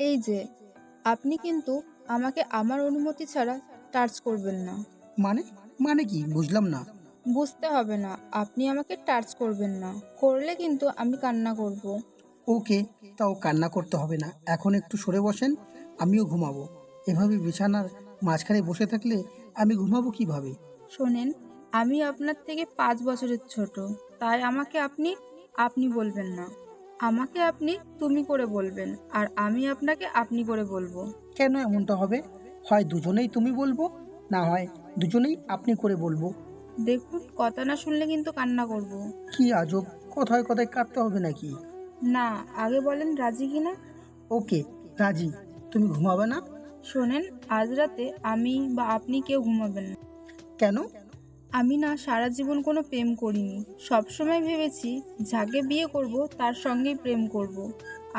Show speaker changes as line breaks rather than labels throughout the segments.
এই যে, আপনি কিন্তু আমাকে আমার অনুমতি ছাড়া টাচ করবেন না।
মানে মানে কি বুঝলাম না।
বুঝতে হবে না, আপনি আমাকে টাচ করবেন না। করলে কিন্তু আমি কান্না করব।
ওকে, তাও কান্না করতে হবে না, এখন একটু সরে বসেন, আমিও ঘুমাবো। এভাবে বিছানার মাঝখানে বসে থাকলে আমি ঘুমাবো কিভাবে?
শোনেন, আমি আপনার থেকে 5 বছরের ছোট, তাই আমাকে আপনি আপনি বলবেন না। আমাকে আপনি তুমি করে বলবেন, আর আমি আপনাকে আপনি করে বলবো।
কেন এমনটা হবে? হয় দুজনেই তুমি বলবো, না হয় দুজনেই আপনি করে বলবো।
দেখুন, কথা না শুনলে কিন্তু কান্না করব।
কি আজব, কথায় কথায় কাঁদতে হবে নাকি?
না, আগে বলেন রাজি কিনা।
ওকে, রাজি। তুমি ঘুমাবে না?
শোনেন, আজ রাতে আমি বা আপনি কেউ ঘুমাবেন না।
কেন?
আমি না সারা জীবন কোনো প্রেম করিনি। সবসময় ভেবেছি যাকে বিয়ে করব তার সঙ্গেই প্রেম করব।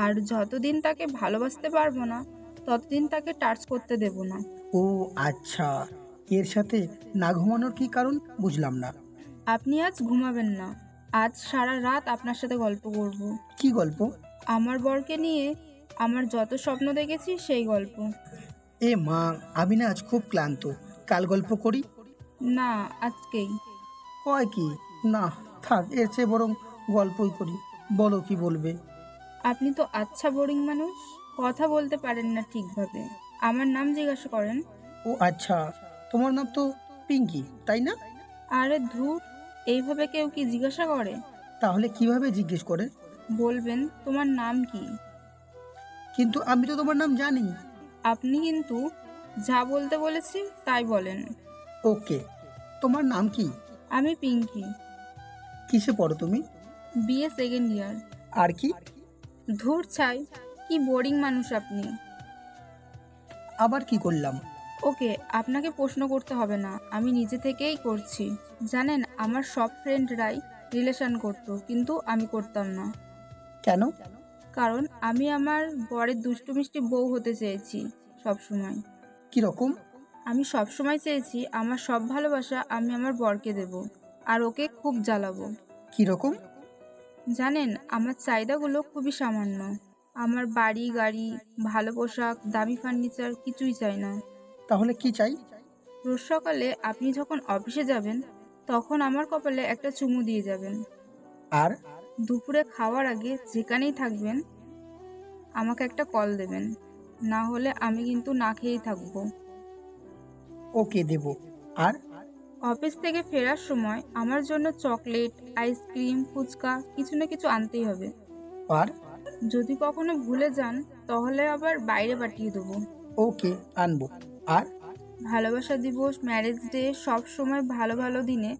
আর যতদিন তাকে ভালোবাসতে পারবো না, ততদিন তাকে টাচ করতে দেব না।
ও আচ্ছা, এর সাথে না ঘুমানোর কি কারণ বুঝলাম না।
আপনি আজ ঘুমাবেন না। আজ সারা রাত আপনার সাথে গল্প করব।
কি গল্প?
আমার বরকে নিয়ে আমার যত স্বপ্ন দেখেছি সেই গল্প।
এ মা, আমি না আজ খুব ক্লান্ত, কাল গল্প করি।
না, আজকেই।
হয় কি? না, থাক, এর চেয়ে বরং গল্পই করি। বলো কি বলবে?
আপনি তো আচ্ছা বোরিং মানুষ, কথা বলতে পারেন না ঠিকভাবে। আমার নাম জিজ্ঞাসা করেন।
ও আচ্ছা, তোমার নাম তো পিঙ্কি, তাই না?
আরে ধুর, এইভাবে কেউ কি জিজ্ঞাসা করে?
তাহলে কিভাবে জিজ্ঞেস করে?
বলবেন তোমার নাম কি।
কিন্তু আমি তো তোমার নাম জানি।
আপনি কিন্তু যা বলতে বলেছি তাই বলেন।
ওকে, তোমার নাম কি?
আমি পিঙ্কি।
কিসে পড়ো তুমি?
BA second year.
আর কি?
ধুর ছাই, কি বোরিং মানুষ আপনি।
আবার কি করলাম?
ওকে, আপনাকে প্রশ্ন করতে হবে না, আমি নিজে থেকেই করছি। জানেন, আমার সব ফ্রেন্ডরাই রিলেশন করতো, কিন্তু আমি করতাম না।
কেন?
কারণ আমি আমার বরের দুষ্টু মিষ্টি বউ হতে চেয়েছি সব সময়।
কি রকম?
আমি সবসময় চেয়েছি আমার সব ভালোবাসা আমি আমার বরকে দেব, আর ওকে খুব জ্বালাবো।
কি রকম?
জানেন, আমার চাহিদাগুলো খুবই সামান্য। আমার বাড়ি গাড়ি, ভালো পোশাক, দামি ফার্নিচার কিছুই চাই না।
তাহলে কি চাই?
রোজ সকালে আপনি যখন অফিসে যাবেন, তখন আমার কপালে একটা চুমু দিয়ে যাবেন।
আর?
দুপুরে খাওয়ার আগে যেখানেই থাকবেন, আমাকে একটা কল দেবেন। না হলে আমি কিন্তু না খেয়েই থাকবো।
ওকে, দেব। আর?
অফিস থেকে ফেরার সময় আমার জন্য চকলেট, আইসক্রিম, ফুচকা কিছু না কিছু আনতেই হবে।
আর?
যদি কখনো ভুলে যান, তাহলে আবার বাইরে পাঠিয়ে দেবো।
ওকে, আনবো। আর?
ভালোবাসা দিবস, ম্যারেজ ডে, সব সময় ভালো ভালো দিনে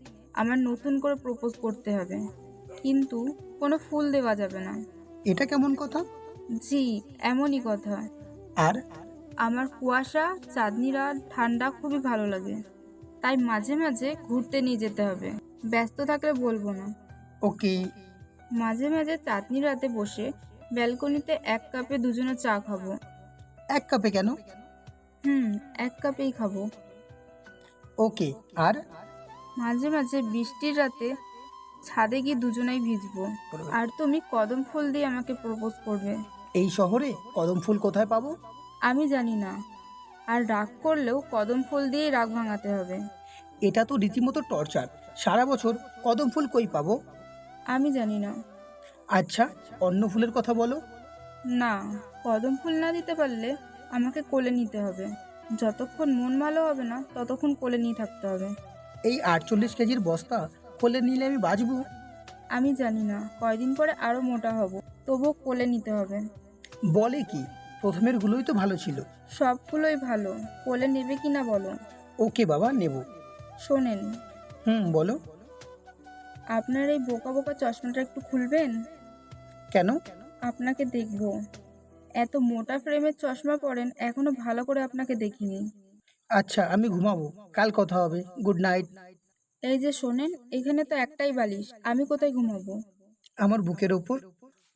আমার নতুন করে প্রপোজ করতে হবে, কিন্তু কোনো ফুল দেওয়া যাবে না।
এটা কেমন কথা?
জি, এমনই কথা।
আর?
আমার কুয়াশা, চাঁদনি রাত, ঠান্ডা খুবই ভালো লাগে, তাই মাঝে মাঝে ঘুরতে নিয়ে যেতে হবে। ব্যস্ত থাকলে বলবো না।
ওকে।
মাঝে মাঝে চাঁদনি রাতে বসে ব্যালকনিতে এক কাপে দুজনে চা খাবো।
এক কাপে কেন?
হুম, এক কাপেই খাবো।
ওকে। আর?
মাঝে মাঝে বৃষ্টির রাতে ছাদে গিয়ে দুজনেই ভিজবো, আর তুমি কদম ফুল দিয়ে আমাকে প্রপোজ করবে।
এই শহরে কদম ফুল কোথায় পাবো?
আমি জানি না, আর রাগ করলেও কদম ফুল দিয়েই রাগ ভাঙাতে হবে।
এটা তো রীতিমতো টর্চার। সারা বছর কদম ফুল কই পাবো?
আমি জানি না।
আচ্ছা, অন্য ফুলের কথা বলো।
না, কদম ফুল না দিতে পারলে আমাকে কোলে নিতে হবে। যতক্ষণ মন ভালো হবে না ততক্ষণ কোলে নিয়ে থাকতে হবে।
এই 48 কেজির বস্তা কোলে নিলে আমি বাঁচবো?
আমি জানি না, কয়দিন পরে আরো মোটা হব, তবুও কোলে নিতে হবে।
বলে কি? প্রথমের গুলোই তো ভালো ছিল।
সবগুলোই ভালো, কোলে নেবে কিনা বলো।
ওকে বাবা, নেব।
শোনেন,
হুম, বলো।
আপনার এই বোকা বোকা চশমাটা একটু খুলবেন?
কেন?
আপনাকে দেখব। এত মোটা ফ্রেমের চশমা পরেন, এখনো ভালো করে আপনাকে দেখিনি।
আচ্ছা, আমি ঘুমাবো, কাল কথা হবে, গুড নাইট।
এই যে শোনেন, এখানে তো একটাই বালিশ, আমি কোথায় ঘুমাবো?
আমার বুকের ওপর।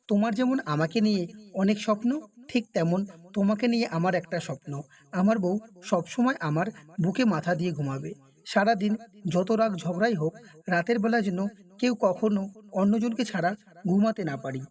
তোমার যেমন আমাকে নিয়ে অনেক স্বপ্ন, ঠিক তেমন তোমাকে নিয়ে আমার একটা স্বপ্ন। আমার বউ সবসময় আমার বুকে মাথা দিয়ে ঘুমাবে। সারাদিন যত রাগ ঝগড়াই হোক, রাতের বেলা যেন কেউ কখনো অন্যজনকে ছাড়া ঘুমাতে না পারি।